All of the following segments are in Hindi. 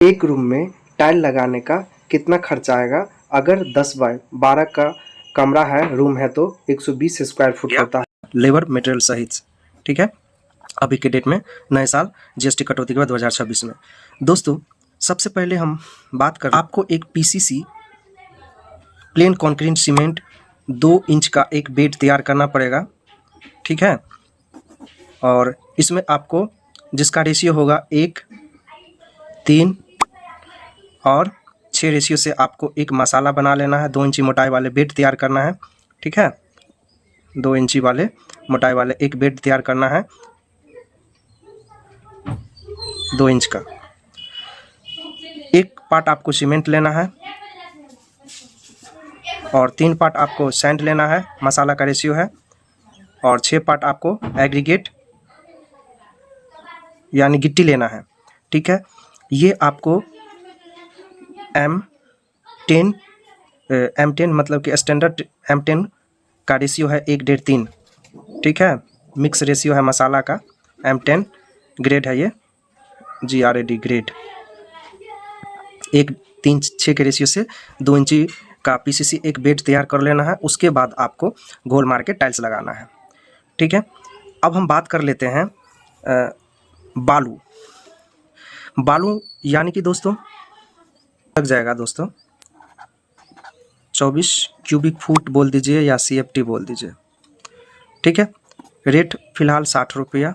एक रूम में टाइल लगाने का कितना खर्चा आएगा? अगर 10 बाय 12 का कमरा है, रूम है, तो 120 स्क्वायर फुट होता है लेबर मटेरियल सहित। ठीक है, अभी के डेट में नए साल जीएसटी कटौती के बाद 2026 में। दोस्तों, सबसे पहले हम बात कर, आपको एक PCC plane concrete cement 2 inch का एक बेड तैयार करना पड़ेगा। ठीक है, और इसमें आपको जिसका रेशियो होगा 1:3 और 6 रेशियो से आपको एक मसाला बना लेना है। 2 इंची मोटाई वाले बेड तैयार करना है। ठीक है, 2 इंची वाले मोटाई वाले एक बेड तैयार करना है 2 इंच का। एक पार्ट आपको सीमेंट लेना है और 3 पार्ट आपको सैंड लेना है, मसाला का रेशियो है, और 6 पार्ट आपको एग्रीगेट यानी गिट्टी लेना है। ठीक है, ये आपको M10 मतलब कि स्टैंडर्ड M10 का रेशियो है 1:3। ठीक है, मिक्स रेशियो है मसाला का, M10 ग्रेड है ये, GRAD ग्रेड। 1:3:6 के रेशियो से 2 इंची का पीसीसी एक बेड तैयार कर लेना है। उसके बाद आपको घोल मार के टाइल्स लगाना है। ठीक है, अब हम बात कर लेते हैं बालू यानी कि दोस्तों लग जाएगा दोस्तों 24 क्यूबिक फुट बोल दीजिए या CFT बोल दीजिए। ठीक है, रेट फिलहाल 60 रुपया।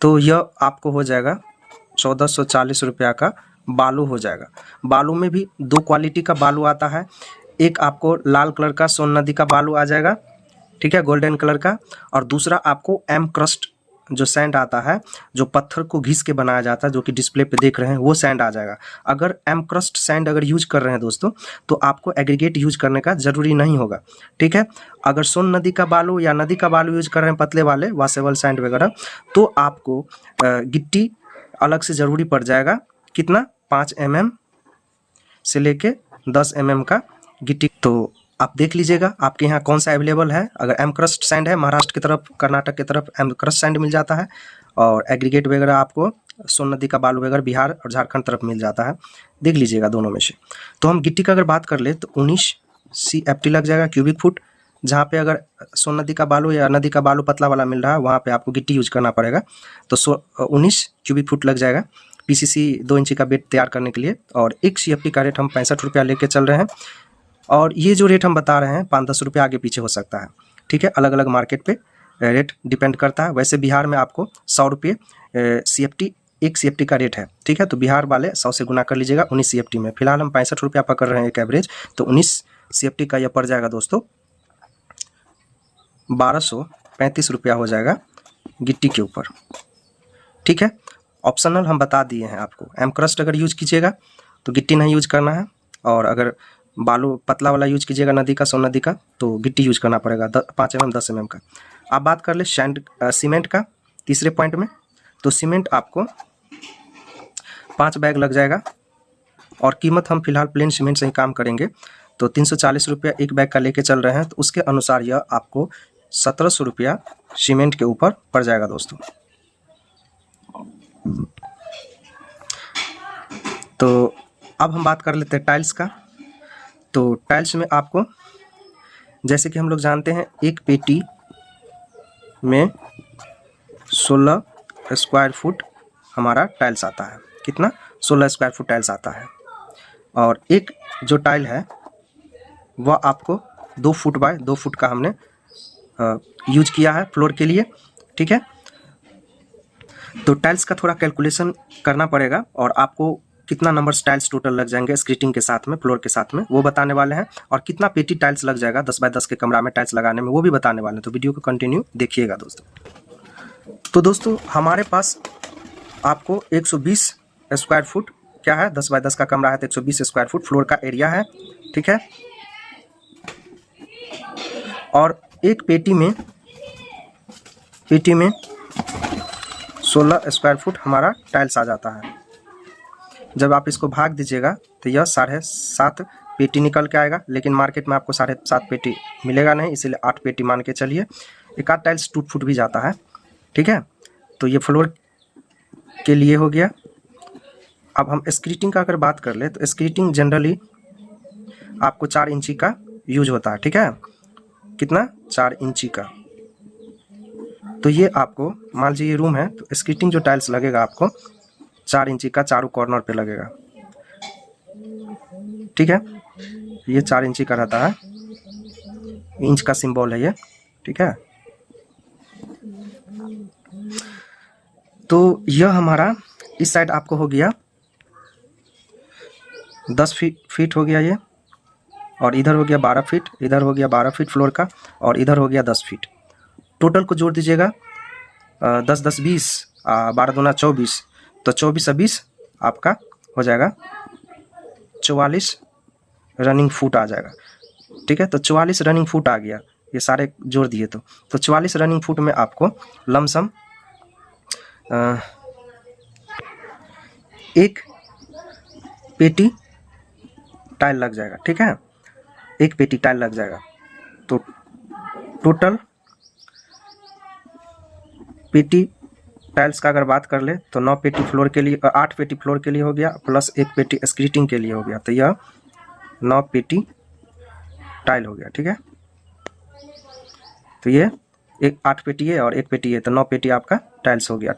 तो यह आपको हो जाएगा 1440 रुपया का बालू हो जाएगा। बालू में भी 2 क्वालिटी का बालू आता है। एक आपको लाल कलर का सोन नदी का बालू आ जाएगा, ठीक है, गोल्डन कलर का, और दूसरा आपको एम क्रस्ट जो सैंड आता है, जो पत्थर को घिस के बनाया जाता है, जो कि डिस्प्ले पे देख रहे हैं, वो सैंड आ जाएगा। अगर एम क्रस्ट सैंड अगर यूज कर रहे हैं दोस्तों, तो आपको एग्रीगेट यूज करने का जरूरी नहीं होगा। ठीक है, अगर सोन नदी का बालू या नदी का बालू यूज कर रहे हैं पतले वाले वॉशेबल सैंड वगैरह, तो आपको गिट्टी अलग से ज़रूरी पड़ जाएगा। कितना? 5 mm से लेके 10 mm का गिट्टी। तो आप देख लीजिएगा आपके यहाँ कौन सा अवेलेबल है। अगर एम क्रस्ट सैंड है, महाराष्ट्र की तरफ, कर्नाटक की तरफ एम क्रस्ट सैंड मिल जाता है, और एग्रीगेट वगैरह आपको सोन नदी का बालू वगैरह बिहार और झारखंड तरफ मिल जाता है। देख लीजिएगा दोनों में से। तो हम गिट्टी का अगर बात कर ले तो 19 CFT लग जाएगा क्यूबिक फुट। जहाँ पे अगर सोन नदी का बालू या नदी का बालू पतला वाला मिल रहा है, वहाँ पे आपको गिट्टी यूज करना पड़ेगा। तो 19 क्यूबिक फुट लग जाएगा पीसीसी 2 इंची का बेड तैयार करने के लिए। और एक CFT का रेट हम 65 रुपया लेके चल रहे हैं। और ये जो रेट हम बता रहे हैं 5-10 रुपये आगे पीछे हो सकता है। ठीक है, अलग अलग मार्केट पे रेट डिपेंड करता है। वैसे बिहार में आपको 100 रुपये CFT, एक CFT का रेट है। ठीक है, तो बिहार वाले 100 से गुना कर लीजिएगा 19 CFT में। फिलहाल हम 65 रुपया पकड़ रहे हैं एक एवरेज, तो 19 CFT का यह पड़ जाएगा दोस्तों 1235 रुपया हो जाएगा गिट्टी के ऊपर। ठीक है, ऑप्शनल हम बता दिए हैं आपको। एम क्रस्ट अगर यूज कीजिएगा तो गिट्टी नहीं यूज करना है, और अगर बालू पतला वाला यूज कीजिएगा नदी का, सोन नदी का, तो गिट्टी यूज करना पड़ेगा 5 mm 10 mm का। आप बात कर ले सीमेंट का तीसरे पॉइंट में। तो सीमेंट आपको 5 बैग लग जाएगा, और कीमत हम फिलहाल प्लेन सीमेंट से ही काम करेंगे, तो 340 रुपया एक बैग का लेके चल रहे हैं। तो उसके अनुसार यह आपको 1700 रुपया सीमेंट के ऊपर पड़ जाएगा दोस्तों। तो अब हम बात कर लेते हैं टाइल्स का। तो टाइल्स में आपको, जैसे कि हम लोग जानते हैं, एक पेटी में 16 स्क्वायर फुट हमारा टाइल्स आता है। कितना? 16 स्क्वायर फुट टाइल्स आता है। और एक जो टाइल है वह आपको 2 फुट बाय 2 फुट का हमने यूज किया है फ्लोर के लिए। ठीक है, तो टाइल्स का थोड़ा कैलकुलेशन करना पड़ेगा, और आपको कितना नंबर टाइल्स टोटल लग जाएंगे स्क्रीटिंग के साथ में, फ्लोर के साथ में, वो बताने वाले हैं। और कितना पेटी टाइल्स लग जाएगा 10 बाय 10 के कमरा में टाइल्स लगाने में, वो भी बताने वाले हैं। तो वीडियो को कंटिन्यू देखिएगा दोस्तों। तो दोस्तों, हमारे पास आपको 120 स्क्वायर फुट, क्या है, 10 बाय 10 का कमरा है तो 120 स्क्वायर फुट फ्लोर का एरिया है। ठीक है, और एक पेटी में 16 स्क्वायर फुट हमारा टाइल्स आ जाता है। जब आप इसको भाग दीजिएगा तो यह 7.5 पेटी निकल के आएगा, लेकिन मार्केट में आपको 7.5 पेटी मिलेगा नहीं, इसीलिए 8 पेटी मान के चलिए। एक आध टाइल्स टूट फूट भी जाता है। ठीक है, तो ये फ्लोर के लिए हो गया। अब हम स्क्रीटिंग का अगर बात कर ले तो स्क्रीटिंग जनरली आपको 4 इंची का यूज होता है, ठीक है। कितना? 4 इंची का। तो ये आपको मान लीजिए ये रूम है तो स्क्रीटिंग जो टाइल्स लगेगा आपको 4 इंची का चारों कॉर्नर पे लगेगा, ठीक है। ये 4 इंची का रहता है, इंच का सिंबल है ये, ठीक है। तो यह हमारा इस साइड आपको हो गया 10 फीट हो गया ये, और इधर हो गया 12 फीट, इधर हो गया 12 फीट फ्लोर का, और इधर हो गया 10 फीट। टोटल को जोड़ दीजिएगा 10 10 20, 12 दूना 24, तो 24 और 20 आपका हो जाएगा 44 रनिंग फुट आ जाएगा, ठीक है। तो 44 रनिंग फुट आ गया, ये सारे जोड़ दिए तो 44 रनिंग फुट में आपको लमसम एक पेटी टाइल लग जाएगा, ठीक है। एक पेटी टाइल लग जाएगा। तो टोटल पेटी टाइल्स का अगर बात कर ले तो 9 पेटी फ्लोर के लिए, 8 पेटी फ्लोर के लिए हो गया, प्लस 1 पेटी स्क्रीटिंग के लिए हो गया, तो यह 9 पेटी टाइल हो गया, ठीक है। तो ये 8 पेटी है और 1 पेटी है, तो 9 पेटी आपका टाइल्स हो गया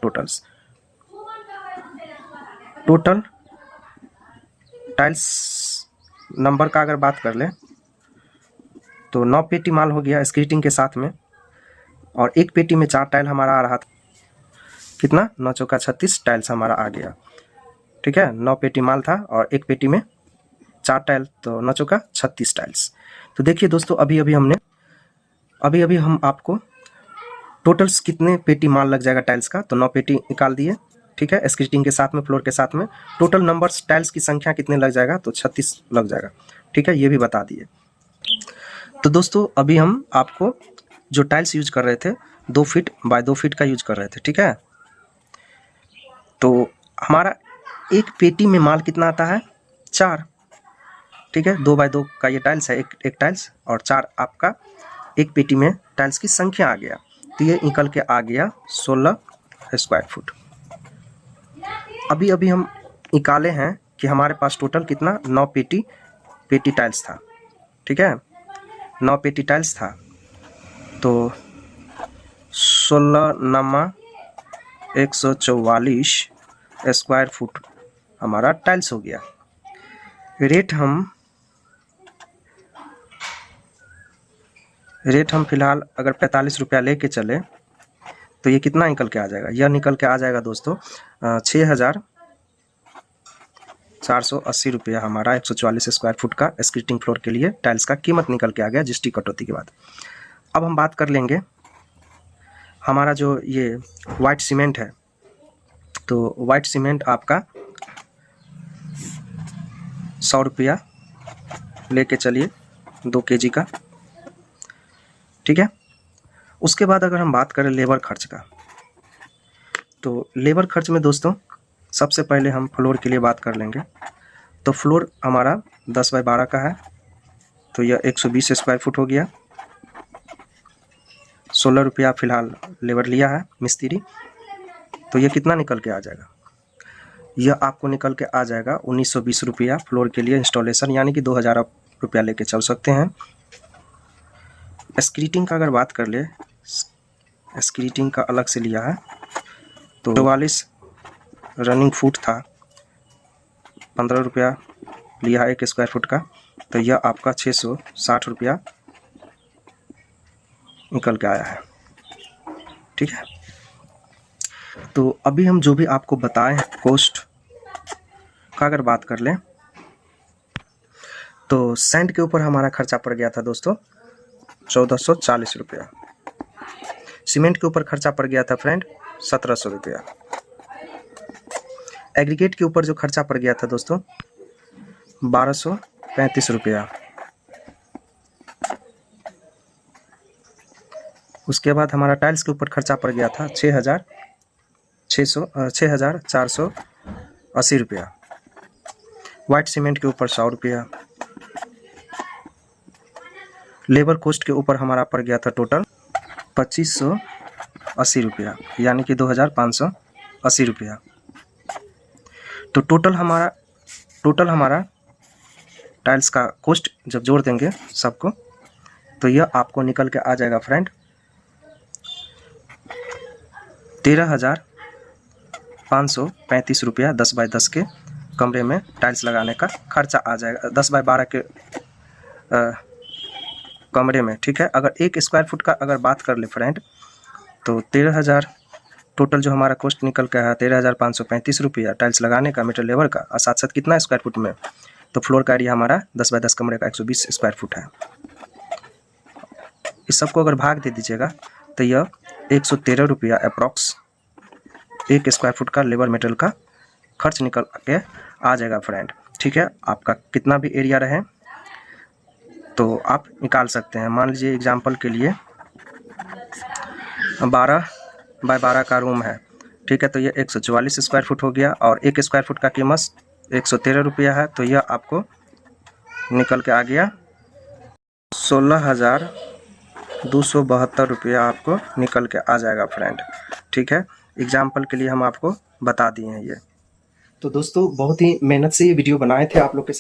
टोटल टाइल्स नंबर का अगर बात कर ले तो 9 पेटी माल हो गया स्क्रीटिंग के साथ में, और 1 पेटी में 4 टाइल हमारा आ रहा था। कितना? 9 चौका 36 टाइल्स हमारा आ गया, ठीक है। 9 पेटी माल था और 1 पेटी में 4 टाइल, तो 9 चौका 36 टाइल्स। तो देखिए दोस्तों, अभी हम आपको टोटल्स कितने पेटी माल लग जाएगा टाइल्स का, तो 9 पेटी निकाल दिए, ठीक है। स्क्रीटिंग के साथ में, फ्लोर के साथ में टोटल नंबर्स टाइल्स की संख्या कितने लग जाएगा, तो 36 लग जाएगा, ठीक है। ये भी बता दिए। तो दोस्तों अभी हम आपको जो टाइल्स यूज कर रहे थे 2 फीट बाय 2 फीट का यूज कर रहे थे, ठीक है। तो हमारा एक पेटी में माल कितना आता है? 4, ठीक है। 2 बाय 2 का ये टाइल्स है, एक टाइल्स, और 4 आपका एक पेटी में टाइल्स की संख्या आ गया, तो ये निकल के आ गया 16 स्क्वायर फुट। अभी हम निकाले हैं कि हमारे पास टोटल कितना? 9 पेटी टाइल्स था, ठीक है। 9 पेटी टाइल्स था, तो 16 नमा 144 स्क्वायर फुट हमारा टाइल्स हो गया। रेट हम फिलहाल अगर 45 रुपया लेके चले तो ये कितना निकल के आ जाएगा? यह निकल के आ जाएगा दोस्तों 6,480 रुपया हमारा 144 स्क्वायर फुट का स्क्रीटिंग फ्लोर के लिए टाइल्स का कीमत निकल के आ गया जीएसटी कटौती के बाद। अब हम बात कर लेंगे हमारा जो ये वाइट सीमेंट है, तो वाइट सीमेंट आपका 100 रुपया लेके चलिए 2 kg का, ठीक है। उसके बाद अगर हम बात करें लेबर खर्च का, तो लेबर खर्च में दोस्तों सबसे पहले हम फ्लोर के लिए बात कर लेंगे। तो फ्लोर हमारा 10 बाय 12 का है, तो यह 120 स्क्वायर फुट हो गया। 16 रुपया फिलहाल लेबर लिया है मिस्त्री, तो यह कितना निकल के आ जाएगा? यह आपको निकल के आ जाएगा 1920 रुपया फ्लोर के लिए इंस्टॉलेशन, यानी कि 2000 रुपया लेके चल सकते हैं। स्क्रीटिंग का अगर बात कर ले, स्क्रीटिंग का अलग से लिया है, तो 44 रनिंग फुट था, 15 रुपया लिया है 1 स्क्वायर फुट का, तो यह आपका 660 रुपया निकल के आया है, ठीक है। तो अभी हम जो भी आपको बताए हैं कॉस्ट का अगर बात कर लें, तो सैंड के ऊपर हमारा खर्चा पड़ गया था दोस्तों 1440 रुपया। सीमेंट के ऊपर खर्चा पड़ गया था फ्रेंड 1700 रुपया। एग्रीगेट के ऊपर जो खर्चा पड़ गया था दोस्तों 1235 रुपया। उसके बाद हमारा टाइल्स के ऊपर खर्चा पड़ गया था 6,480 रुपया। वाइट सीमेंट के ऊपर 100 रुपया। लेबर कॉस्ट के ऊपर हमारा पड़ गया था टोटल 2580 रुपया, यानी कि 2580 रुपया। तो टोटल हमारा टाइल्स का कॉस्ट जब जोड़ देंगे सबको, तो यह आपको निकल के आ जाएगा फ्रेंड 13,535 रुपया 10 बाई 10 के कमरे में टाइल्स लगाने का खर्चा आ जाएगा, 10 बाई 12 के कमरे में, ठीक है। अगर 1 स्क्वायर फुट का अगर बात कर ले फ्रेंड, तो 13,000 टोटल जो हमारा कॉस्ट निकल के आया 13,535 रुपया टाइल्स लगाने का, मीटर लेबर का, और साथ साथ कितना स्क्वायर फुट में, तो फ्लोर का एरिया हमारा 10 बाई 10 कमरे का 120 स्क्वायर फुट है। इस सबको अगर भाग दे दीजिएगा तो यह 113 रुपया अप्रॉक्स 1 स्क्वायर फुट का लेबर मटेरियल का खर्च निकल के आ जाएगा फ्रेंड, ठीक है। आपका कितना भी एरिया रहे तो आप निकाल सकते हैं। मान लीजिए एग्जांपल के लिए 12 बाई 12 का रूम है, ठीक है, तो ये 144 स्क्वायर फुट हो गया और 1 स्क्वायर फुट का कीमत 113 रुपया है, तो यह आपको निकल के आ गया 16,272 रुपया आपको निकल के आ जाएगा फ्रेंड, ठीक है। एग्जाम्पल के लिए हम आपको बता दिए हैं ये। तो दोस्तों बहुत ही मेहनत से ये वीडियो बनाए थे, आप लोग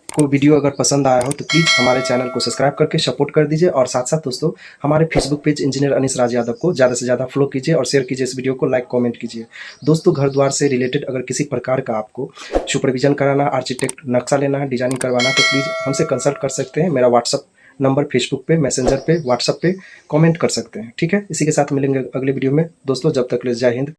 को वीडियो अगर पसंद आया हो तो प्लीज़ हमारे चैनल को सब्सक्राइब करके सपोर्ट कर दीजिए, और साथ साथ दोस्तों हमारे फेसबुक पेज इंजीनियर अनीस राज यादव को ज़्यादा से ज़्यादा फॉलो कीजिए और शेयर कीजिए इस वीडियो को, लाइक कमेंट कीजिए। दोस्तों घर द्वार से रिलेटेड अगर किसी प्रकार का आपको सुपरविजन कराना, आर्किटेक्ट नक्शा लेना है, डिजाइनिंग करवाना, तो प्लीज़ हमसे कंसल्ट कर सकते हैं। मेरा व्हाट्सअप नंबर फेसबुक पे, मैसेंजर पे, व्हाट्सअप पे कमेंट कर सकते हैं, ठीक है। इसी के साथ मिलेंगे अगले वीडियो में दोस्तों, जब तक ले जय हिंद।